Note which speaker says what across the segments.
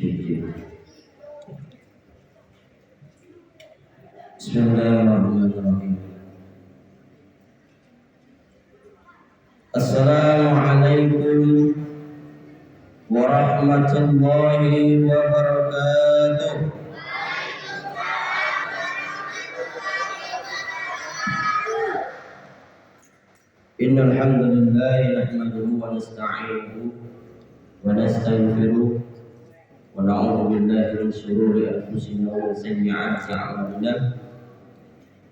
Speaker 1: Bismillahirrahmanirrahim. Assalamualaikum warahmatullahi wabarakatuh. Innal hamdalillah nahmaduhu wa nasta'inuhu wa nastaghfiruh wa na'udzu billahi min shururi anfusina wa sayyi'ati a'malina.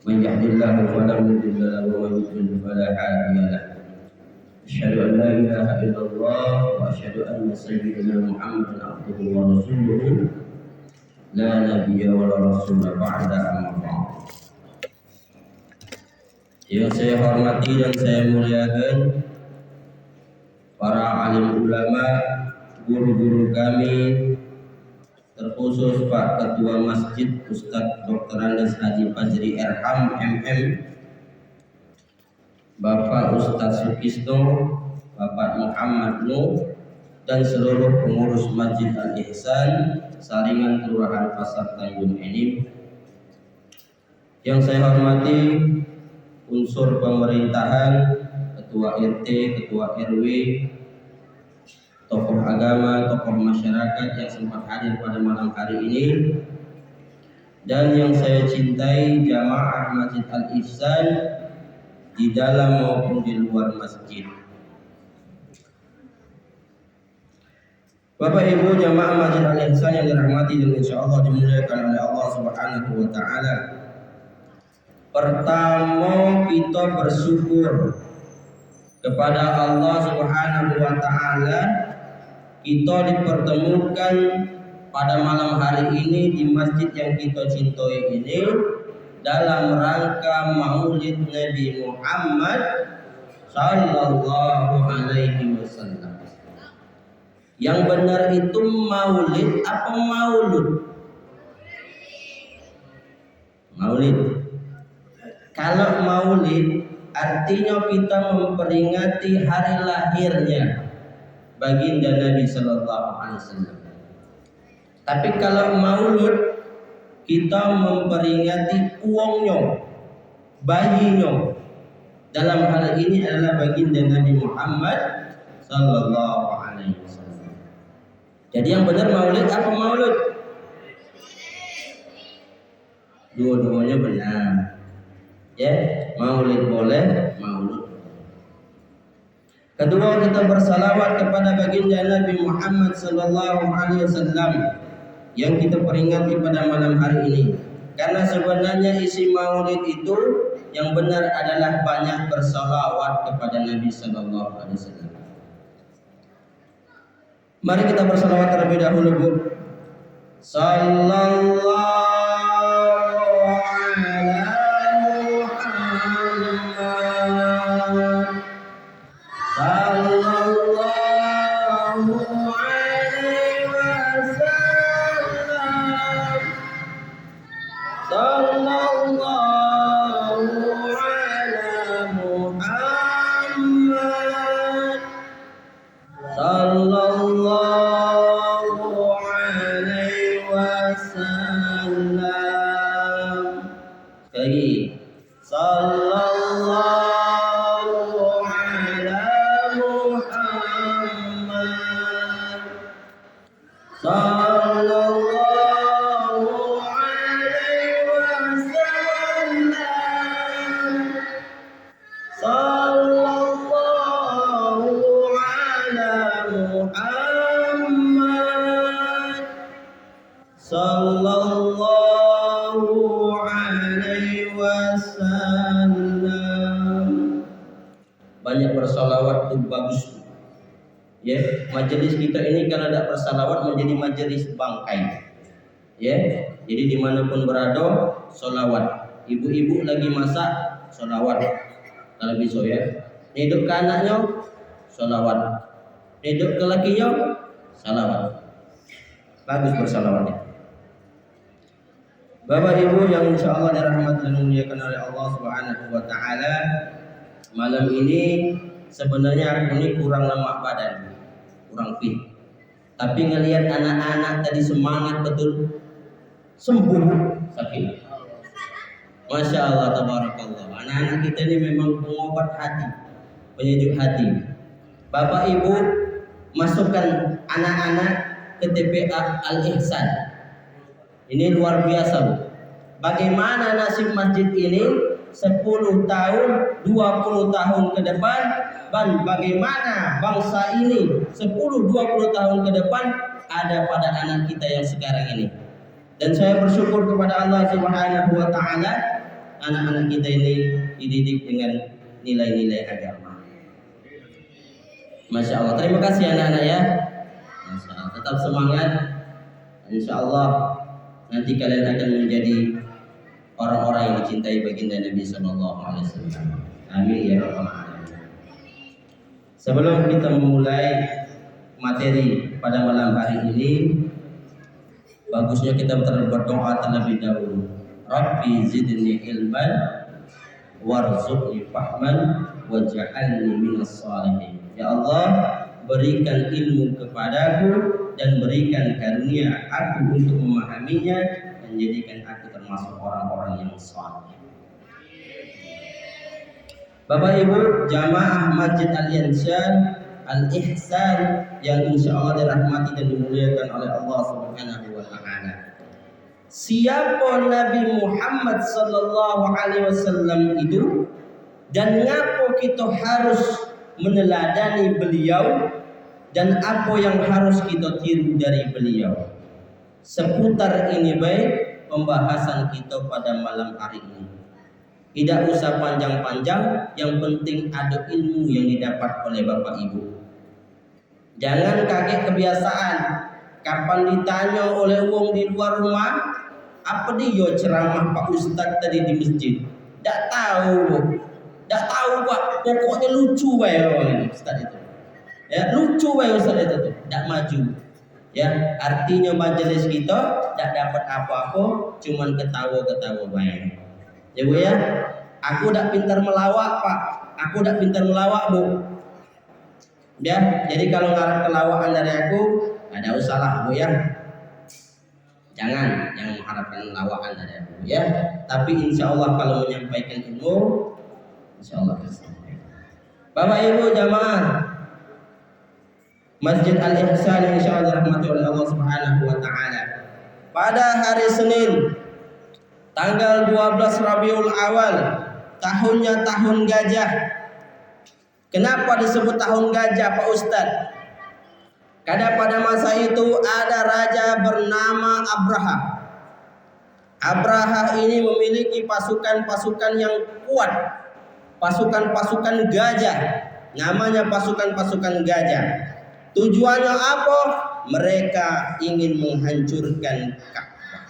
Speaker 1: Man yahdihillahu fala mudilla lahu wa man yudlil fala hadiya lahu. Asyhadu an la ilaha illallah wa asyhadu anna sayyidina Muhammadan abduhu wa rasuluhu la nabiyya wa la rasula ba'da amma ba'd. Yang saya hormati dan saya muliakan para alim ulama, guru-guru kami, terkhusus Pak Ketua Masjid Ustadz Dr. Andes Haji Fajri Erham MM, Bapak Ustadz Sukisno, Bapak Muhammad Nuh, dan seluruh pengurus Masjid Al-Ihsan Saringan Kelurahan Pasar Tanjung Enim. Yang saya hormati unsur pemerintahan, ketua RT, ketua RW, tokoh agama, tokoh masyarakat yang sempat hadir pada malam hari ini, dan yang saya cintai jamaah Masjid Al-Ihsan di dalam maupun di luar masjid. Bapak Ibu jamaah Masjid Al-Ihsan yang dirahmati dan insyaallah dimuliakan oleh Allah Subhanahu wa taala. Pertama, kita bersyukur kepada Allah Subhanahu wa taala, kita dipertemukan pada malam hari ini di masjid yang kita cintai ini dalam rangka Maulid Nabi Muhammad sallallahu alaihi wasallam. Yang benar itu maulid apa maulud? Maulid. Kalau maulid artinya kita memperingati hari lahirnya baginda Nabi sallallahu alaihi wasallam. Tapi kalau maulud kita memperingati uangnya, bayinya. Dalam hal ini adalah baginda Nabi Muhammad sallallahu alaihi wasallam. Jadi yang benar maulid apa maulud? Dua-duanya benar. Ya, maulid boleh, maulud. Kedua, kita bersalawat kepada baginda Nabi Muhammad sallallahu alaihi wasallam yang kita peringati pada malam hari ini. Karena sebenarnya isi maulid itu yang benar adalah banyak bersalawat kepada Nabi sallallahu alaihi wasallam. Mari kita bersalawat terlebih dahulu, Bu. Sallallahu banyak bersalawat itu bagus. Ya, majelis kita ini kalau tidak bersalawat menjadi majelis bangkai. Ya, jadi dimanapun berada, salawat. Ibu-ibu lagi masak, salawat. Kalau bisa ya. Hidup ke anaknya, salawat. Hidup ke lakinya, salawat. Bagus bersalawatnya. Bapak Ibu yang insyaallah dirahmati dan dimuliakan oleh Allah Subhanahu wa taala, malam ini sebenarnya aku ini kurang lemak badan, kurang fit. Tapi ngelihat anak-anak tadi semangat betul, sembuh sakit. Masya Allah, tabarakallah. Anak-anak kita ini memang pengobat hati, penyejuk hati. Bapak Ibu, masukkan anak-anak ke TPA Al-Ihsan. Ini luar biasa, Bu. Bagaimana nasib masjid ini 10 tahun, 20 tahun ke depan, dan bagaimana bangsa ini 10-20 tahun ke depan ada pada anak kita yang sekarang ini. Dan saya bersyukur kepada Allah Subhanahu wa taala, anak-anak kita ini dididik dengan nilai-nilai agama. Masya Allah. Terima kasih anak-anak ya. Masya Allah. Tetap semangat. Insya Allah nanti kalian akan menjadi orang-orang yang dicintai baginda Nabi Sallallahu Alaihi Wasallam. Amin ya rabbal alamin. Sebelum kita memulai materi pada malam hari ini, bagusnya kita berdoa terlebih dahulu. Rabbi zidni ilman warzuqni fahman waj'alni minas shalihin. Ya Allah, berikan ilmu kepadaku dan berikan karunia aku untuk memahaminya dan jadikan aku termasuk orang-orang yang saleh. Bapak Ibu jamaah Masjid Al-Ihsan yang insya Allah dirahmati dan dimuliakan oleh Allah Subhanahu wa taala. Siapa Nabi Muhammad sallallahu alaihi wasallam itu dan ngapo kita harus meneladani beliau dan apa yang harus kita tiru dari beliau. Seputar ini baik pembahasan kita pada malam hari ini. Tidak usah panjang-panjang, yang penting ada ilmu yang didapat oleh Bapak Ibu. Jangan kaget kebiasaan. Kapan ditanya oleh wong di luar rumah, apa dia ceramah Pak Ustadz tadi di masjid? Tak tahu. Tak tahu Pak, pokoknya lucu bae orang Ustadz itu. Ya, lucu bae Ustadz itu. Tak maju. Ya, artinya majelis kita tak dapat apa-apa, cuman ketawa-ketawa bae. Ya Bu ya, aku dak pintar melawak Pak, aku dak pintar melawak Bu. Ya, jadi kalau ngarep kelawakan dari aku, ada usahlah Bu ya. Jangan mengharapkan lawakan dari aku ya. Tapi insya Allah kalau menyampaikan ilmu, insya Allah bisa. Bapak Ibu jamaah Masjid Al-Ihsan yang insya Allah dirahmati oleh Allah Subhanahu wa taala. Pada hari Senin tanggal 12 Rabiul Awal, tahunnya tahun gajah. Kenapa disebut tahun gajah Pak Ustadz? Karena pada masa itu ada raja bernama Abraha. Abraha ini memiliki pasukan-pasukan yang kuat, pasukan-pasukan gajah, namanya pasukan-pasukan gajah. Tujuannya apa? Mereka ingin menghancurkan Ka'bah.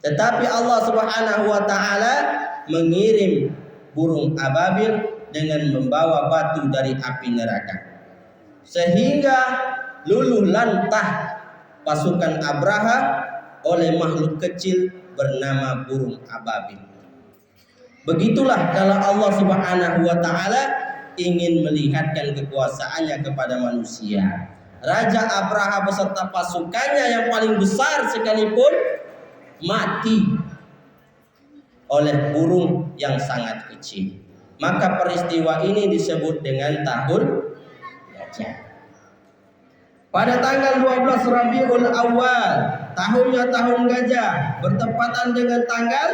Speaker 1: Tetapi Allah Subhanahu wa taala mengirim burung ababil dengan membawa batu dari api neraka, sehingga luluh lantah pasukan Abraha oleh makhluk kecil bernama burung ababil. Begitulah kalau Allah Subhanahu wa taala ingin melihatkan kekuasaannya kepada manusia. Raja Abraha beserta pasukannya yang paling besar sekalipun mati oleh burung yang sangat kecil. Maka peristiwa ini disebut dengan tahun gajah. Pada tanggal 12 Rabiul Awal, tahunnya tahun gajah, bertepatan dengan tanggal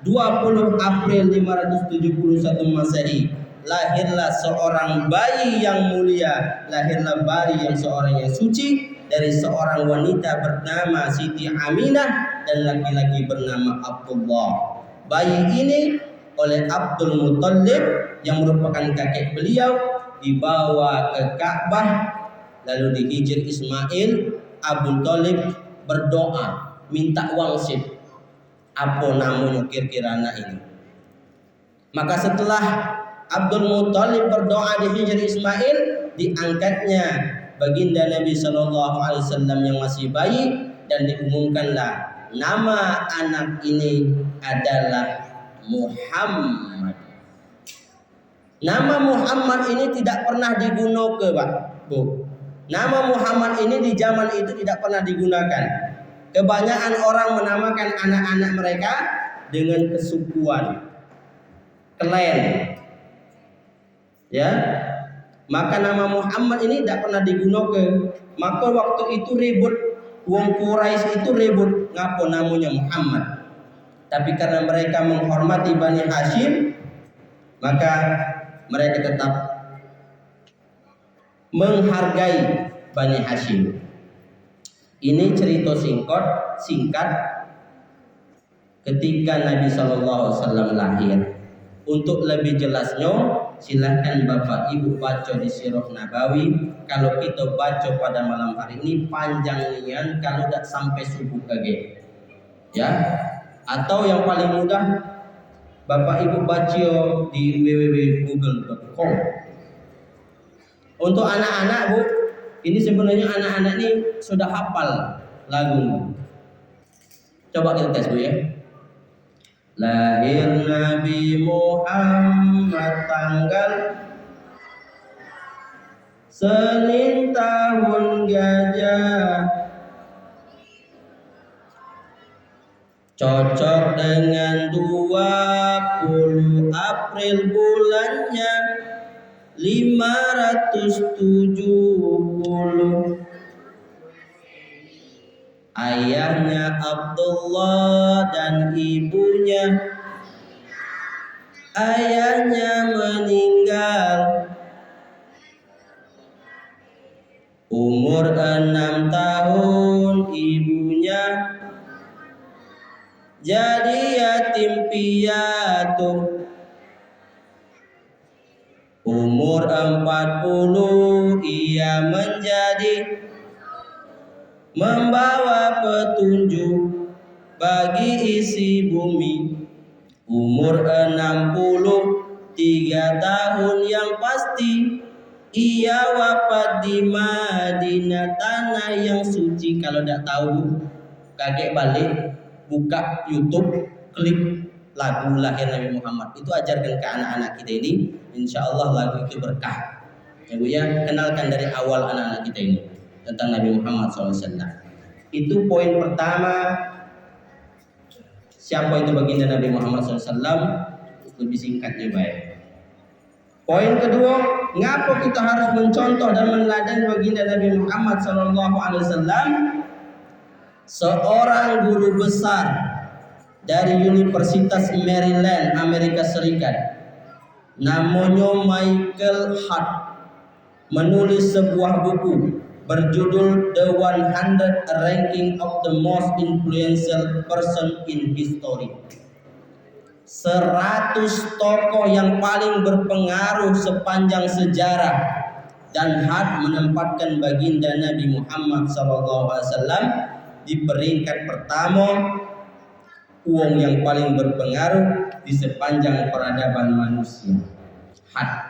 Speaker 1: 20 April 571 Masehi, lahirlah seorang bayi yang mulia, lahirlah bayi yang seorang yang suci dari seorang wanita bernama Siti Aminah dan laki-laki bernama Abdullah. Bayi ini oleh Abdul Muttalib yang merupakan kakek beliau dibawa ke Ka'bah, lalu dihijir Ismail. Abu Thalib berdoa minta wangsit, apa namanya kira-kira anak ini. Maka setelah Abdul Muttalib berdoa dihijir Ismail, diangkatnya baginda Nabi Sallallahu Alaihi Wasallam yang masih bayi dan diumumkanlah nama anak ini adalah Muhammad. Nama Muhammad ini tidak pernah digunakan Pak Bu. Nama Muhammad ini di zaman itu tidak pernah digunakan. Kebanyakan orang menamakan anak-anak mereka dengan kesukuan, klan. Ya, maka nama Muhammad ini tidak pernah digunakan. Maka waktu itu ribut, wong Quraisy itu ribut, ngapo namanya Muhammad. Tapi karena mereka menghormati Bani Hashim, maka mereka tetap menghargai Bani Hashim. Ini cerita singkat ketika Nabi SAW lahir. Untuk lebih jelasnya, silahkan Bapak Ibu baca di Sirah Nabawi. Kalau kita baca pada malam hari ini panjang nian, kalau tidak sampai subuh kage. Ya, atau yang paling mudah Bapak Ibu baca di www.google.com. Untuk anak-anak Bu, ini sebenarnya anak-anak ini sudah hafal lagu. Coba kita tes Bu ya. Lahir Nabi Muhammad tanggal Senin tahun Gajah, cocok dengan 20 April bulannya 570. Ayahnya Abdullah dan ibunya, ayahnya meninggal umur 6 tahun, ibunya jadi yatim piatu. Umur 40 ia menjadi membawa petunjuk bagi isi bumi. Umur 63 tahun yang pasti ia wafat di Madinah, tanah yang suci. Kalau tidak tahu, kakek balik buka YouTube, klik lagu lahir Nabi Muhammad. Itu ajarkan ke anak-anak kita ini. Insya Allah lagu itu berkah. Ya Bu ya, kenalkan dari awal anak-anak kita ini tentang Nabi Muhammad SAW. Itu poin pertama. Siapa itu baginda Nabi Muhammad SAW? Lebih singkatnya baik. Poin kedua, ngapa kita harus mencontoh dan meneladani baginda Nabi Muhammad SAW? Seorang guru besar dari Universitas Maryland, Amerika Serikat, namanya Michael Hart, menulis sebuah buku berjudul The 100 Ranking of the Most Influential Person in History. 100 tokoh yang paling berpengaruh sepanjang sejarah, dan Hart menempatkan baginda Nabi Muhammad SAW di peringkat pertama, uang yang paling berpengaruh di sepanjang peradaban manusia. Hart.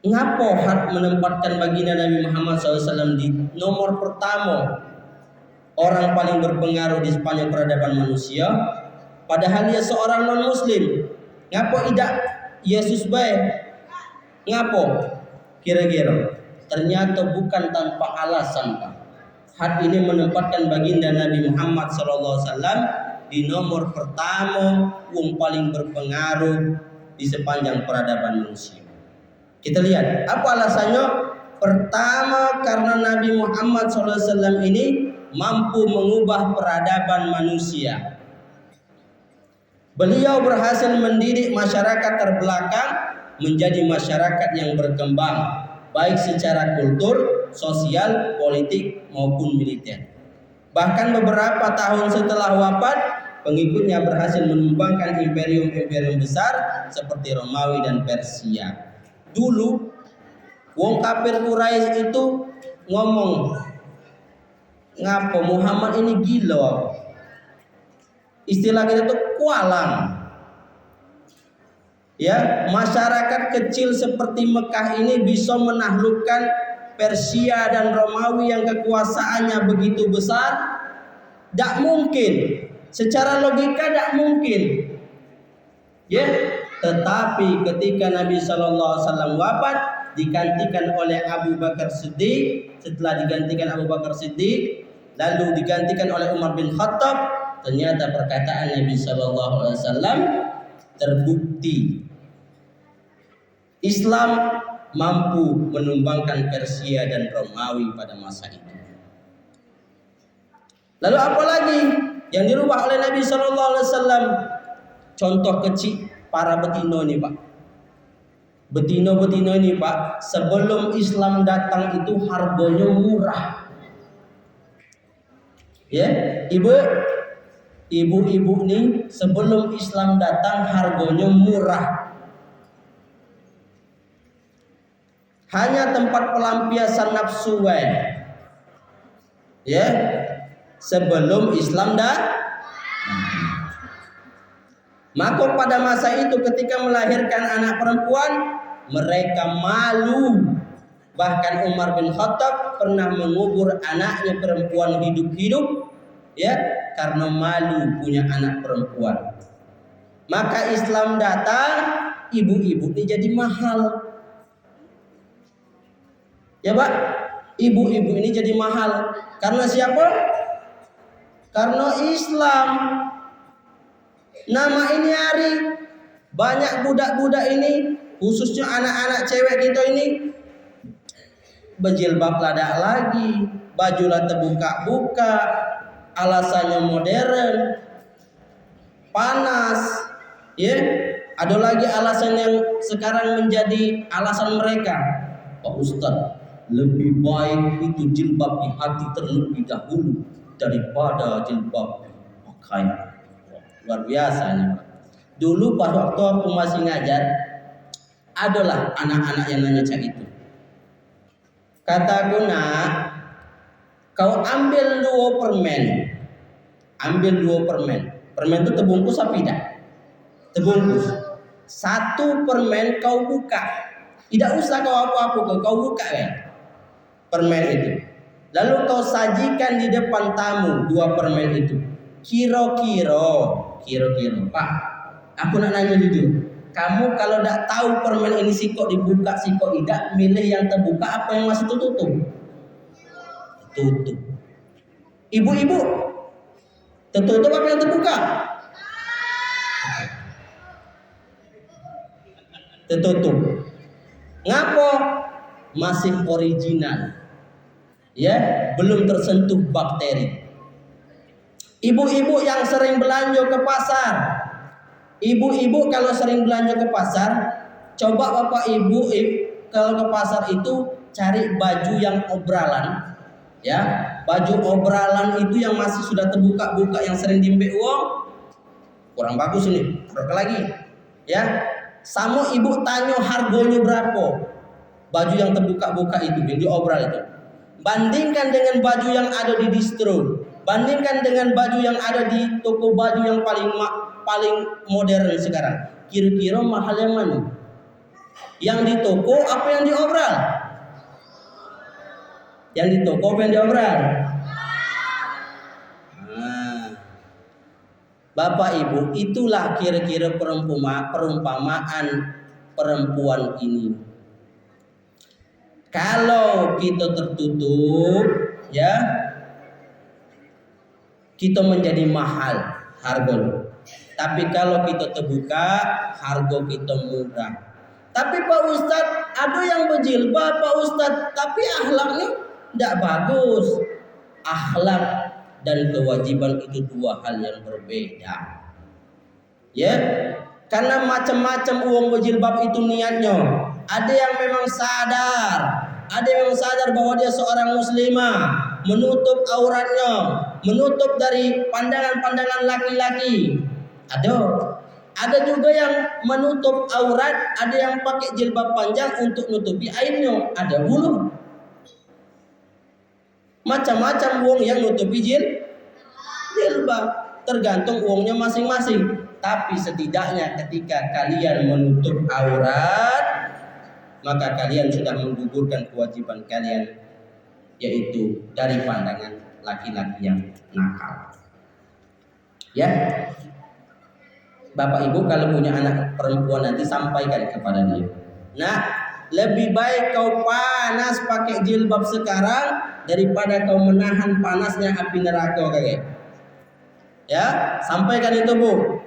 Speaker 1: Ngapa Hart menempatkan baginda Nabi Muhammad SAW di nomor pertama orang paling berpengaruh di sepanjang peradaban manusia, padahal dia seorang non muslim? Ngapa tidak Yesus baik? Ngapa? Kira-kira ternyata bukan tanpa alasan Pak. Hart ini menempatkan baginda Nabi Muhammad SAW di nomor pertama yang paling berpengaruh di sepanjang peradaban manusia. Kita lihat apa alasannya. Pertama, karena Nabi Muhammad SAW ini mampu mengubah peradaban manusia. Beliau berhasil mendidik masyarakat terbelakang menjadi masyarakat yang berkembang, baik secara kultur, sosial, politik maupun militer. Bahkan beberapa tahun setelah wafat, pengikutnya berhasil menumbangkan imperium-imperium besar seperti Romawi dan Persia. Dulu wong kafir Quraisy itu ngomong, ngapa Muhammad ini gila. Istilah kita itu kualang. Ya, masyarakat kecil seperti Mekah ini bisa menaklukkan Persia dan Romawi yang kekuasaannya begitu besar? Tidak mungkin. Secara logika tidak mungkin. Ya, tetapi ketika Nabi SAW wafat, digantikan oleh Abu Bakar Siddiq. Setelah digantikan Abu Bakar Siddiq, lalu digantikan oleh Umar bin Khattab. Ternyata perkataan Nabi SAW terbukti Islam mampu menumbangkan Persia dan Romawi pada masa itu. Lalu apa lagi yang dirubah oleh Nabi SAW? Contoh kecil para betino ini Pak. Betino-betino ini Pak, sebelum Islam datang itu harganya murah. Ya, ibu-ibu nih sebelum Islam datang harganya murah. Hanya tempat pelampiasan nafsu ya, sebelum Islam datang. Maka pada masa itu ketika melahirkan anak perempuan, mereka malu. Bahkan Umar bin Khattab pernah mengubur anaknya perempuan hidup-hidup, ya, karena malu punya anak perempuan. Maka Islam datang, ibu-ibu ini jadi mahal. Ya Pak, ibu-ibu ini jadi mahal. Karena siapa? Karena Islam. Nama ini hari banyak budak-budak ini, khususnya anak-anak cewek kita ini, berjilbab ladak lagi, bajulah terbuka-buka, alasannya modern, panas, ya. Ada lagi alasan yang sekarang menjadi alasan mereka. Pak Ustadz, lebih baik itu jilbab di hati terlebih dahulu daripada jilbab pakaian. Luar biasa. Dulu pada waktu aku masih ngajar, adalah anak-anak yang nanya cak itu. Kataku, nak, kau ambil 2 permen. Ambil 2 permen. Permen itu terbungkus apa tidak? Terbungkus. 1 permen kau buka. Tidak usah kau apa-apa, kau buka ya permen itu. Lalu kau sajikan di depan tamu 2 permen itu. Kira-kira, Pak, aku nak nanya jujur. Kamu kalau tidak tahu permen ini sikok dibuka, sikok tidak, milih yang terbuka apa yang masih tertutup? Tutup. Ibu-ibu, tertutup apa yang terbuka? Tertutup. Ngapa? Masih original. Ya, belum tersentuh bakteri. Ibu-ibu yang sering belanja ke pasar, ibu-ibu kalau sering belanja ke pasar, coba bapak ibu kalau ke pasar itu cari baju yang obralan, ya, baju obralan itu yang masih sudah terbuka-buka, yang sering diambil uang, kurang bagus ini, taruh lagi, ya. Sama ibu tanya harganya berapa, baju yang terbuka-buka itu, yang diobral itu. Bandingkan dengan baju yang ada di distro, bandingkan dengan baju yang ada di toko baju yang paling modern sekarang. Kira-kira mahal yang mana? Yang di toko apa yang diobral? Yang di toko apa yang diobral? Nah, Bapak Ibu, itulah kira-kira perumpamaan perempuan ini. Kalau kita tertutup, ya, kita menjadi mahal harganya. Tapi kalau kita terbuka, harga kita murah. Tapi Pak Ustadz, ada yang berjilbab Pak Ustadz, tapi akhlaknya tidak bagus. Akhlak dan kewajiban itu 2 hal yang berbeda. Ya, karena macam-macam uang berjilbab itu niatnya. Ada yang memang sadar, ada yang sadar bahwa dia seorang muslimah, menutup auratnya, menutup dari pandangan-pandangan laki-laki. Ada juga yang menutup aurat, ada yang pakai jilbab panjang untuk nutupi aibnya, ada bulu. Macam-macam uang yang nutupi jilbab, tergantung uangnya masing-masing. Tapi setidaknya ketika kalian menutup aurat, maka kalian sudah menggugurkan kewajiban kalian, yaitu dari pandangan laki-laki yang nakal. Ya, Bapak Ibu kalau punya anak perempuan nanti sampaikan kepada dia, nak,
Speaker 2: lebih baik kau panas pakai jilbab sekarang daripada kau menahan panasnya api neraka kakek. Ya, sampaikan itu Bu.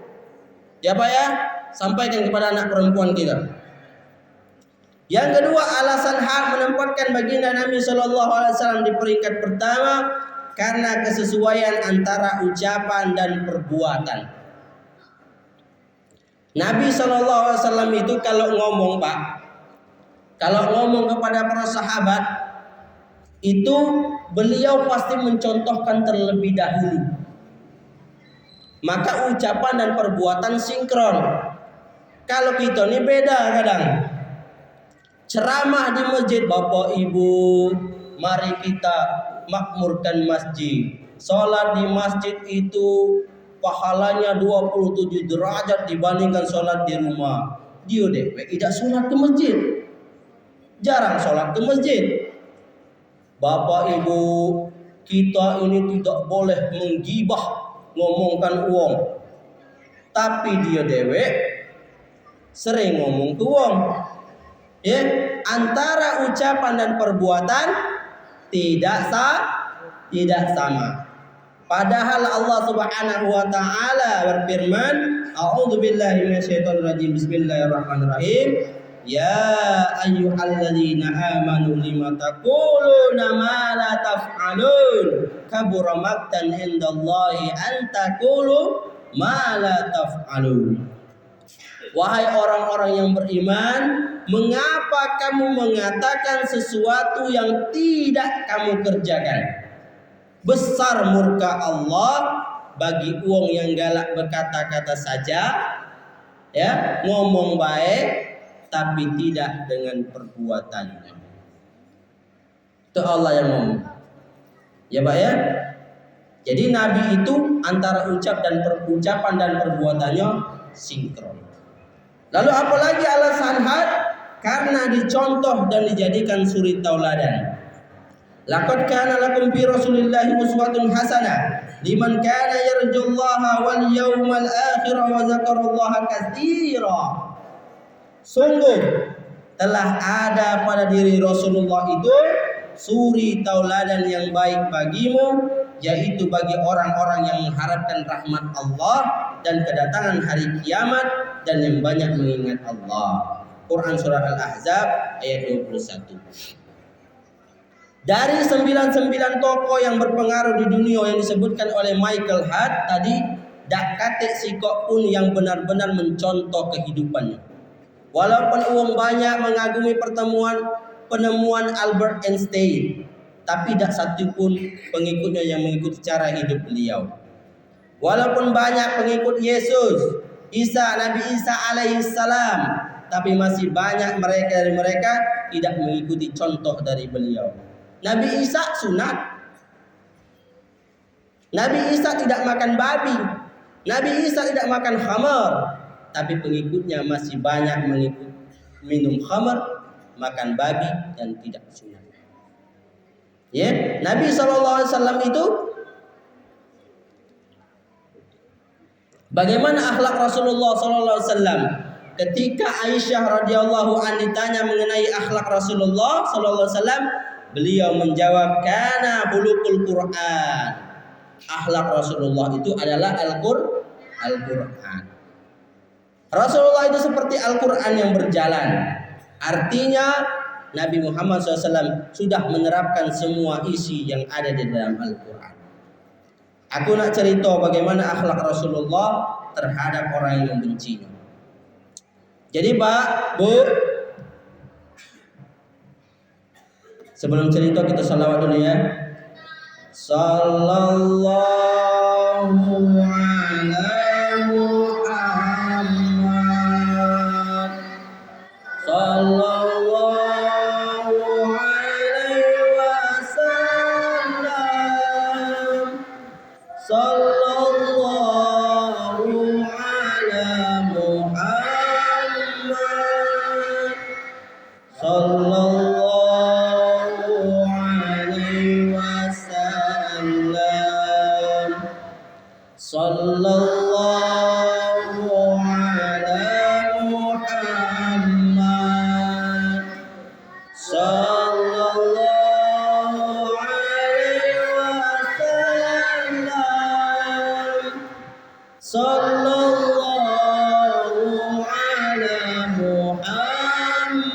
Speaker 2: Ya Pak ya, sampaikan kepada anak perempuan kita. Yang kedua, alasan hak menempatkan baginda Nabi Shallallahu Alaihi Wasallam di peringkat pertama karena kesesuaian antara ucapan dan perbuatan. Nabi Shallallahu Alaihi Wasallam itu kalau ngomong Pak, kalau ngomong kepada para sahabat itu beliau pasti mencontohkan terlebih dahulu. Maka ucapan dan perbuatan sinkron. Kalau kita ini beda kadang. Ceramah di masjid, Bapak Ibu, mari kita makmurkan masjid. Salat di masjid itu pahalanya 27 derajat dibandingkan salat di rumah. Dia dewe tidak salat ke masjid. Jarang salat ke masjid. Bapak Ibu, kita ini tidak boleh menggibah, ngomongkan uang. Tapi dia dewe sering ngomong ke uang. Ya, antara ucapan dan perbuatan tidak sama. Padahal Allah Subhanahu wa taala berfirman, A'udzubillahi minasyaitonirrajim. Bismillahirrahmanirrahim. Ya ayyuhalladzina amanu lima taquluna ma la taf'alun. Kabura maqtan indallahi an taqulu ma la taf'alun. Wahai orang-orang yang beriman, mengapa kamu mengatakan sesuatu yang tidak kamu kerjakan? Besar murka Allah bagi uang yang galak berkata-kata saja, ya, ngomong baik tapi tidak dengan perbuatannya. Itu Allah yang ngomong. Ya Pak ya. Jadi Nabi itu antara ucapan dan perbuatannya sinkron. Lalu apalagi alasan had? Karena dicontoh dan dijadikan suri tauladan. Laqad kana lakum fi Rasulillahi uswatun hasanah liman kana yarjullaha wal yawmal akhir wa dzakarallaha katsira. Sungguh telah ada pada diri Rasulullah itu suri tauladan yang baik bagimu, yaitu bagi orang-orang yang mengharapkan rahmat Allah dan kedatangan hari kiamat dan yang banyak mengingat Allah. Quran surah Al-Ahzab ayat 21. Dari 99 tokoh yang berpengaruh di dunia yang disebutkan oleh Michael Hart tadi, dak katik sikok pun yang benar-benar mencontoh kehidupannya. Walaupun uang banyak mengagumi penemuan Albert Einstein, tapi tidak satu pun pengikutnya yang mengikuti cara hidup beliau. Walaupun banyak pengikut Yesus, Nabi Isa alaihi salam, tapi masih banyak dari mereka tidak mengikuti contoh dari beliau. Nabi Isa sunat. Nabi Isa tidak makan babi. Nabi Isa tidak makan khamar. Tapi pengikutnya masih banyak minum khamar, makan babi dan tidak sunat. Ya, Nabi SAW itu bagaimana akhlak Rasulullah SAW? Ketika Aisyah radhiyallahu anha ditanya mengenai akhlak Rasulullah SAW, beliau menjawab, kana khuluqul Quran. Akhlak Rasulullah itu adalah Al-Quran. Rasulullah itu seperti Al-Quran yang berjalan. Artinya Nabi Muhammad SAW sudah menerapkan semua isi yang ada di dalam Al-Quran. Aku nak cerita bagaimana akhlak Rasulullah terhadap orang yang membencinya. Jadi Pak, Bu, sebelum cerita kita salawat dulu ya. Sallallahu ala Muhammad. Sallallahu alaihi wasallam. Sallallahu ala Muhammad. Sallallahu alaihi wasallam. Sallallahu ala Muhammad.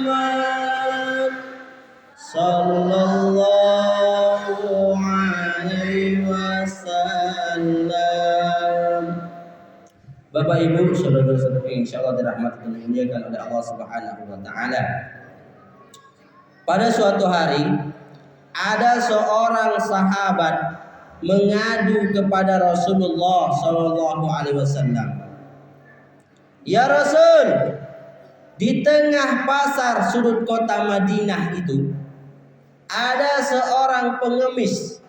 Speaker 2: Muhammad sallallahu alaihi wasallam. Bapak Ibu, saudara-saudara yang insyaallah dirahmati dan dimuliakan oleh Allah Subhanahu wa taala. Pada suatu hari ada seorang sahabat mengadu kepada Rasulullah sallallahu alaihi wasallam. Ya Rasul, di tengah pasar sudut kota Madinah itu ada seorang pengemis.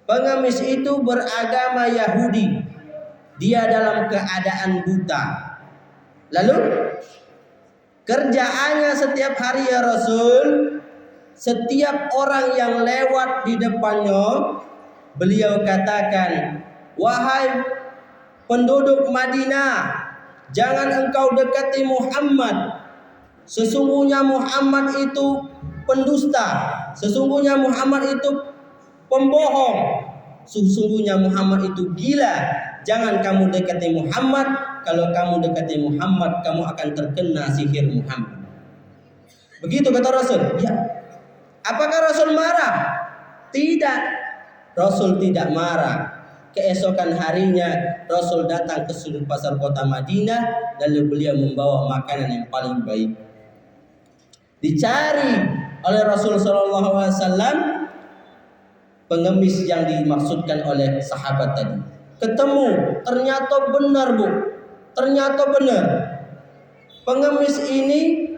Speaker 2: Pengemis itu beragama Yahudi. Dia dalam keadaan buta. Lalu kerjaannya setiap hari ya Rasul, setiap orang yang lewat di depannya, beliau katakan, wahai penduduk Madinah, jangan engkau dekati Muhammad. Sesungguhnya Muhammad itu pendusta. Sesungguhnya Muhammad itu pembohong. Sesungguhnya Muhammad itu gila. Jangan kamu dekati Muhammad. Kalau kamu dekati Muhammad, kamu akan terkena sihir Muhammad. Begitu kata Rasul. Ya. Apakah Rasul marah? Tidak. Rasul tidak marah. Keesokan harinya Rasul datang ke sudut pasar kota Madinah, lalu beliau membawa makanan yang paling baik. Dicari oleh Rasul sallallahu alaihi wasallam pengemis yang dimaksudkan oleh sahabat tadi. Ketemu, ternyata benar Bu. Ternyata benar. Pengemis ini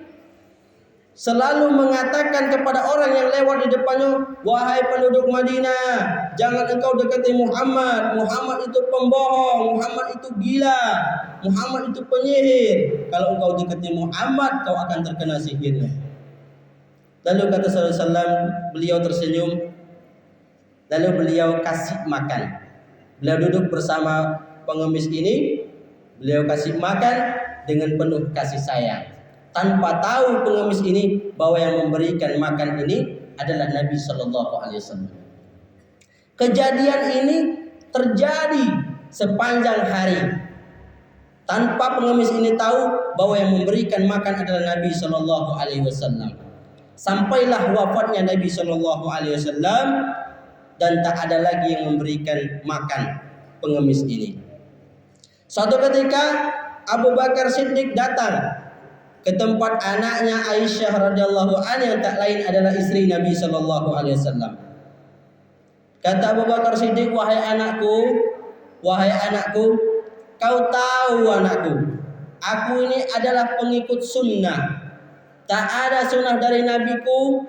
Speaker 2: selalu mengatakan kepada orang yang lewat di depannya, wahai penduduk Madinah, jangan engkau dekati Muhammad. Muhammad itu pembohong, Muhammad itu gila, Muhammad itu penyihir. Kalau engkau dekati Muhammad, kau akan terkena sihirnya. Lalu kata Sallallahu Alaihi Wasallam, beliau tersenyum. Lalu beliau kasih makan. Beliau duduk bersama pengemis ini, beliau kasih makan dengan penuh kasih sayang. Tanpa tahu pengemis ini bahwa yang memberikan makan ini adalah Nabi Sallallahu Alaihi Wasallam. Kejadian ini terjadi sepanjang hari, tanpa pengemis ini tahu bahwa yang memberikan makan adalah Nabi Sallallahu Alaihi Wasallam. Sampailah wafatnya Nabi Sallallahu Alaihi Wasallam dan tak ada lagi yang memberikan makan pengemis ini. Suatu ketika Abu Bakar Siddiq datang ke tempat anaknya Aisyah radhiyallahu anha yang tak lain adalah istri Nabi sallallahu alaihi wasallam. Kata Abu Bakar Siddiq, wahai anakku, kau tahu anakku, aku ini adalah pengikut sunnah. Tak ada sunnah dari nabiku,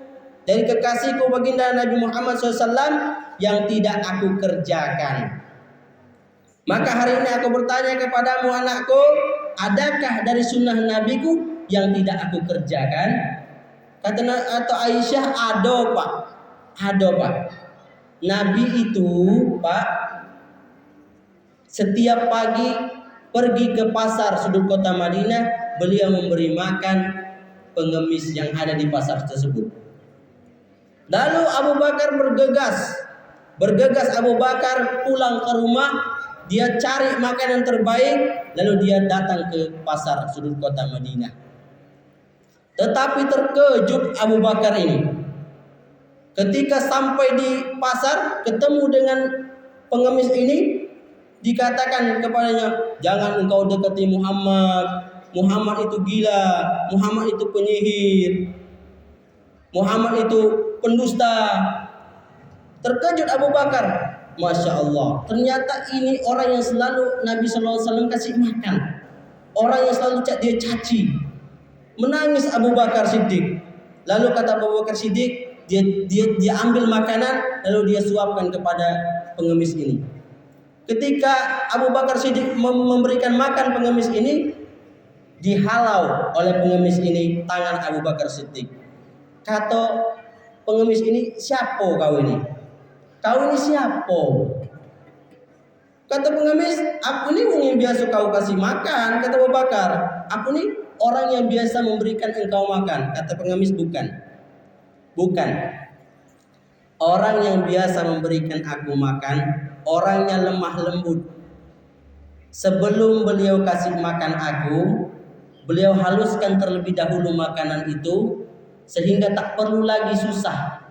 Speaker 2: dari kekasihku baginda Nabi Muhammad SAW yang tidak aku kerjakan. Maka hari ini aku bertanya kepadamu anakku, adakah dari sunnah nabiku yang tidak aku kerjakan? Kata atau Aisyah, ada pak. Nabi itu pak, setiap pagi pergi ke pasar sudut kota Madinah, beliau memberi makan pengemis yang ada di pasar tersebut. Lalu Abu Bakar bergegas Abu Bakar pulang ke rumah, dia cari makanan terbaik, lalu dia datang ke pasar sudut kota Madinah. Tetapi terkejut Abu Bakar ini. Ketika sampai di pasar, ketemu dengan pengemis ini, dikatakan kepadanya, jangan engkau dekati Muhammad. Muhammad itu gila, Muhammad itu penyihir, Muhammad itu pendusta. Terkejut Abu Bakar. Masya Allah, ternyata ini orang yang selalu Nabi SAW kasih makan, orang yang selalu dia caci. Menangis Abu Bakar Siddiq. Lalu kata Abu Bakar Siddiq, dia ambil makanan lalu dia suapkan kepada pengemis ini. Ketika Abu Bakar Siddiq memberikan makan pengemis ini, dihalau oleh pengemis ini tangan Abu Bakar Siddiq. Kata pengemis ini, siapa kau ini? Kau ini siapa? Kata pengemis, aku ini orang yang biasa kau kasih makan. Kata Abu Bakar, aku ini orang yang biasa memberikan engkau makan. Kata pengemis, bukan. Orang yang biasa memberikan aku makan, orangnya lemah lembut. Sebelum beliau kasih makan aku, beliau haluskan terlebih dahulu makanan itu sehingga tak perlu lagi susah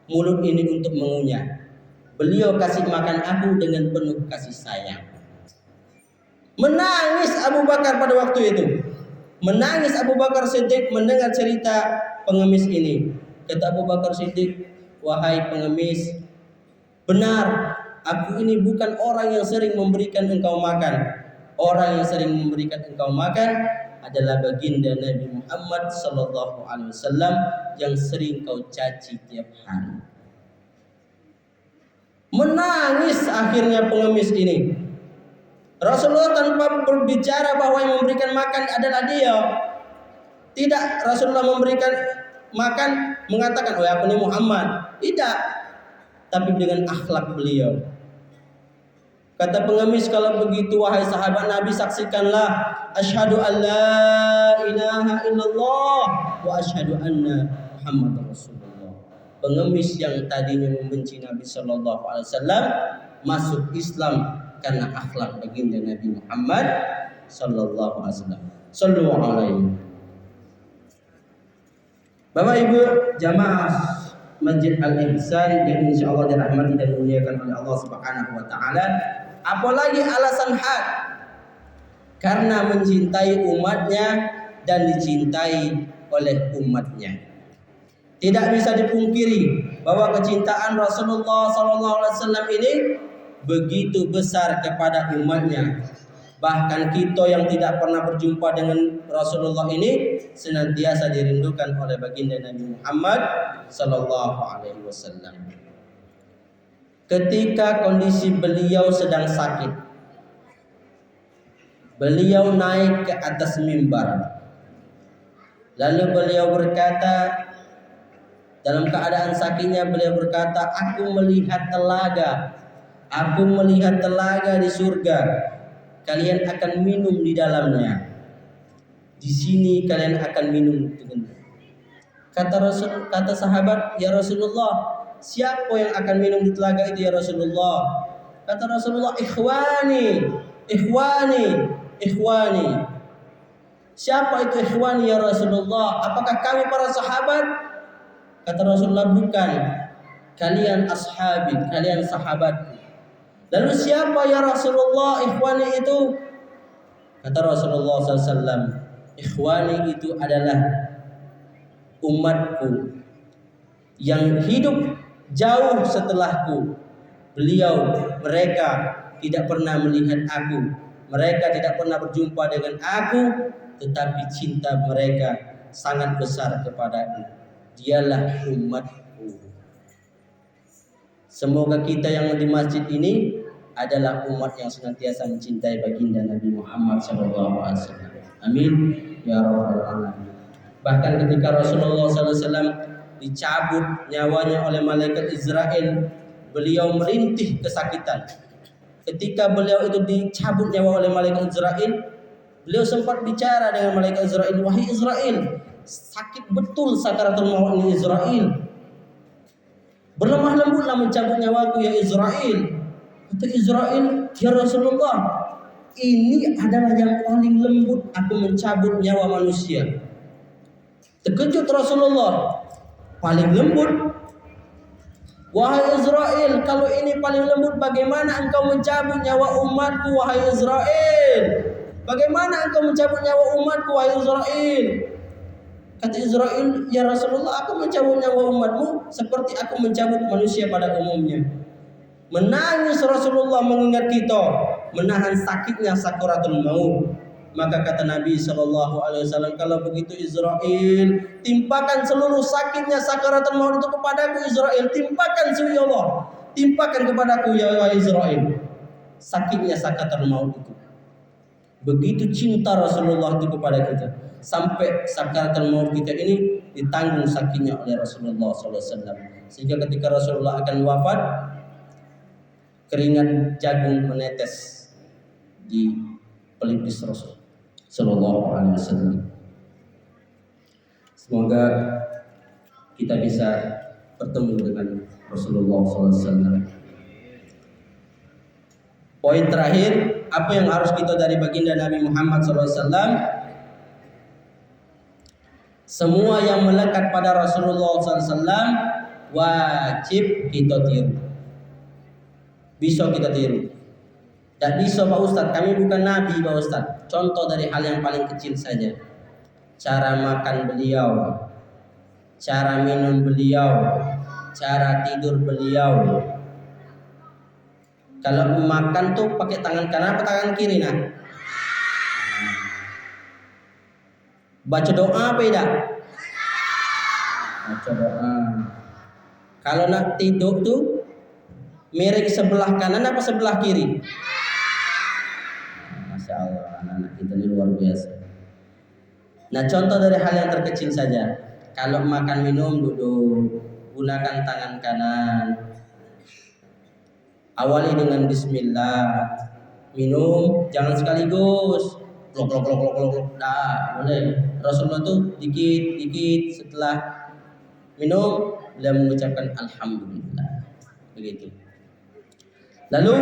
Speaker 2: mulut ini untuk mengunyah. Beliau kasih makan aku dengan penuh kasih sayang. Menangis Abu Bakar pada waktu itu. Menangis Abu Bakar Siddiq mendengar cerita pengemis ini. Kata Abu Bakar Siddiq, wahai pengemis, benar, aku ini bukan orang yang sering memberikan engkau makan. Orang yang sering memberikan engkau makan adalah baginda Nabi Muhammad sallallahu alaihi wasallam yang sering kau caci tiap hari. Menangis akhirnya pengemis ini. Rasulullah tanpa berbicara bahwa yang memberikan makan adalah dia. Tidak, Rasulullah memberikan makan mengatakan, oh aku ini Muhammad. Tidak, tapi dengan akhlak beliau. Kata pengemis, kalau begitu wahai sahabat Nabi, saksikanlah asyhadu an la ilaha illallah wa asyhadu anna Muhammadar Rasulullah. Pengemis yang tadinya membenci Nabi sallallahu alaihi wasallam masuk Islam karena akhlak baginda Nabi Muhammad sallallahu alaihi wasallam. Sallu alaihi. Bapak Ibu jamaah Masjid Al-Ihsan yang insyaallah dirahmati dan dimuliakan oleh Allah Subhanahu wa taala, apalagi alasan hak karena mencintai umatnya dan dicintai oleh umatnya. Tidak bisa dipungkiri bahwa kecintaan Rasulullah SAW ini begitu besar kepada umatnya. Bahkan kita yang tidak pernah berjumpa dengan Rasulullah ini senantiasa dirindukan oleh baginda Nabi Muhammad sallallahu alaihi wasallam. Ketika kondisi beliau sedang sakit, beliau naik ke atas mimbar. Lalu beliau berkata, dalam keadaan sakitnya beliau berkata, aku melihat telaga di surga. Kalian akan minum di dalamnya. Di sini kalian akan minum dengan. Kata sahabat, ya Rasulullah, siapa yang akan minum di telaga itu ya Rasulullah? Kata Rasulullah, ikhwani. Siapa itu ikhwani ya Rasulullah? Apakah kami para sahabat? Kata Rasulullah, bukan. Kalian ashabi, kalian sahabatku. Lalu siapa ya Rasulullah ikhwani itu? Kata Rasulullah SAW, ikhwani itu adalah umatku yang hidup jauh setelahku. Mereka tidak pernah melihat aku, mereka tidak pernah berjumpa dengan aku, tetapi cinta mereka sangat besar kepadaku. Dialah umatku. Semoga kita yang di masjid ini adalah umat yang senantiasa mencintai baginda Nabi Muhammad SAW. Amin ya rabbal alamin. Bahkan ketika Rasulullah SAW dicabut nyawanya oleh malaikat Israel, beliau merintih kesakitan. Ketika beliau itu dicabut nyawa oleh malaikat Israel, beliau sempat bicara dengan malaikat Israel, wahai Israel, sakit betul sakaratul maut ini Israel. Berlemah lembutlah mencabut nyawaku ya Israel. Kata Israel, ya Rasulullah, ini adalah yang paling lembut aku mencabut nyawa manusia. Terkejut Rasulullah, paling lembut? Wahai Israel, kalau ini paling lembut, bagaimana engkau mencabut nyawa umatku wahai Israel? Bagaimana engkau mencabut nyawa umatku wahai Israel? Kata Israel, ya Rasulullah, aku mencabut nyawa umatmu seperti aku mencabut manusia pada umumnya. Menangis Rasulullah mengingat kita, menahan sakitnya sakaratul maut. Maka kata Nabi SAW, kalau begitu Israel, timpakan seluruh sakitnya sakaratul maut itu kepadaku Israel. Timpakan ya Allah, timpakan kepadaku ya Israel sakitnya sakaratul maut itu. Begitu cinta Rasulullah itu kepada kita, sampai sakaratul maut kita ini ditanggung sakitnya oleh Rasulullah SAW. Sehingga ketika Rasulullah akan wafat, keringat jagung menetes di pelipis Rasul Sallallahu Alaihi Wasallam. Semoga kita bisa bertemu dengan Rasulullah SAW. Poin terakhir, apa yang harus kita dari baginda Nabi Muhammad SAW? Semua yang melekat pada Rasulullah SAW wajib kita tiru. Bisa kita tiru. Tak bisa Pak Ustadz, kami bukan Nabi Pak Ustadz. Contoh dari hal yang paling kecil saja. Cara makan beliau, cara minum beliau, cara tidur beliau. Kalau makan tuh pakai tangan kanan apa tangan kiri nah? Baca doa apa tidak? Baca doa. Kalau nak tidur tuh miring sebelah kanan apa sebelah kiri? Masya Allah, anak-anak kita ini luar biasa. Nah, contoh dari hal yang terkecil saja. Kalau makan minum duduk, gunakan tangan kanan. Awali dengan bismillah. Minum jangan sekaligus. Glok glok glok glok glok. Dah, boleh. Rasulullah tuh dikit-dikit setelah minum beliau mengucapkan alhamdulillah. Begitu. Lalu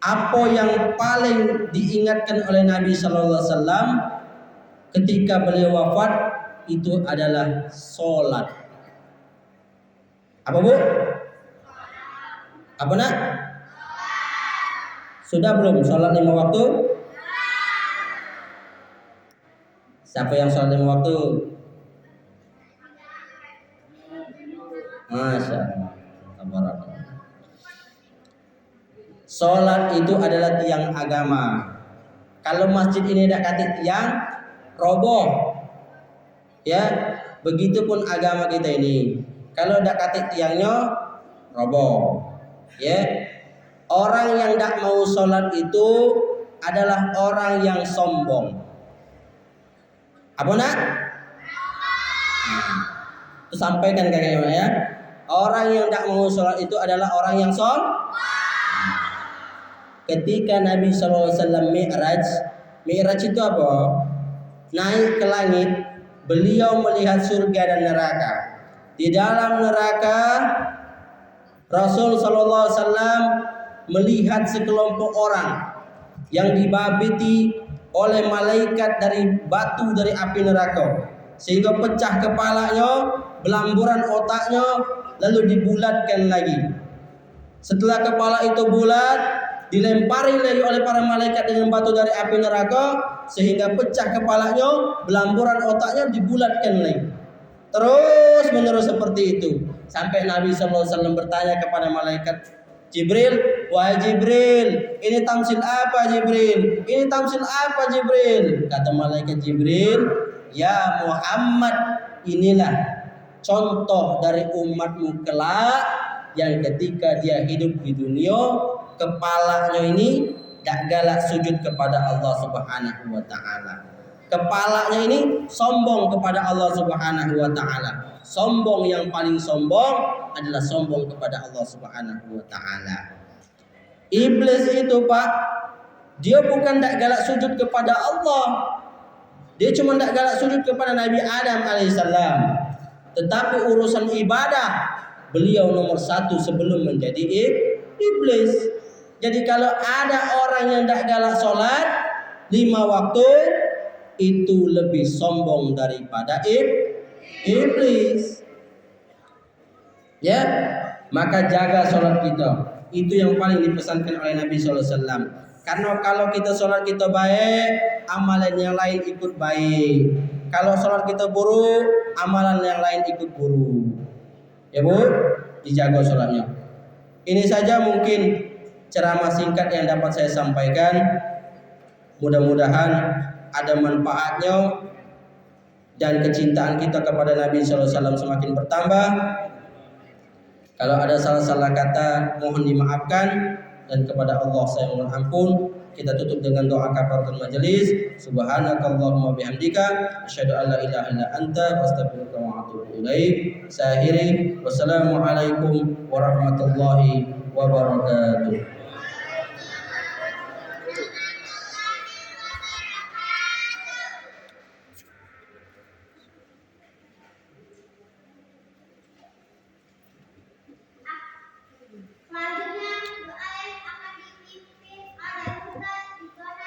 Speaker 2: apa yang paling diingatkan oleh Nabi sallallahu alaihi wasallam ketika beliau wafat itu adalah sholat. Apa Bu? Apa nak? Sudah belum sholat 5 waktu? Siapa yang sholat 5 waktu? Masya Allah. Sholat itu adalah tiang agama. Kalau masjid ini tidak kati tiang, roboh. Ya, begitupun agama kita ini. Kalau tidak kati tiangnya, roboh. Ya, orang yang tidak mau sholat itu adalah orang yang sombong. Apa nak? Itu sampaikan kakaknya ya. Orang yang tidak mau sholat itu adalah orang yang sombong. Ketika Nabi SAW Mi'raj itu apa? Naik ke langit, beliau melihat surga dan neraka. Di dalam neraka Rasul SAW melihat sekelompok orang yang dibabiti oleh malaikat dari batu dari api neraka, sehingga pecah kepalanya, belamburan otaknya, lalu dibulatkan lagi. Setelah kepala itu bulat, dilempari lagi oleh para malaikat dengan batu dari api neraka, sehingga pecah kepalanya, belamburan otaknya, dibulatkan lagi. Terus menerus seperti itu sampai Nabi SAW bertanya kepada malaikat Jibril, wahai Jibril, ini tamsil apa Jibril? Ini tamsil apa Jibril? Kata malaikat Jibril, ya Muhammad, inilah contoh dari umatmu kelak yang ketika dia hidup di dunia, kepalanya ini tidak galak sujud kepada Allah Subhanahu wa taala. Kepalanya ini sombong kepada Allah Subhanahu wa taala. Sombong yang paling sombong adalah sombong kepada Allah Subhanahu wa taala. Iblis itu Pak, dia bukan tidak galak sujud kepada Allah. Dia cuma tidak galak sujud kepada Nabi Adam alaihissalam. Tetapi urusan ibadah beliau nomor 1 sebelum menjadi iblis. Jadi kalau ada orang yang tidak galak sholat 5 waktu, itu lebih sombong daripada iblis. Ya, maka jaga sholat kita. Itu yang paling dipesankan oleh Nabi SAW. Karena kalau kita sholat kita baik, amalan yang lain ikut baik. Kalau sholat kita buruk, amalan yang lain ikut buruk. Ya Bu, dijaga sholatnya. Ini saja mungkin ceramah singkat yang dapat saya sampaikan. Mudah-mudahan ada manfaatnya dan kecintaan kita kepada Nabi SAW semakin bertambah. Kalau ada salah-salah kata mohon dimaafkan, dan kepada Allah saya mohon ampun. Kita tutup dengan doa kafaratul majelis. Subhanakallahumma bihamdika asyhadu an la ilaha illa anta astaghfiruka wa atubu ilaik. Saya akhiri, wassalamualaikum warahmatullahi wabarakatuh.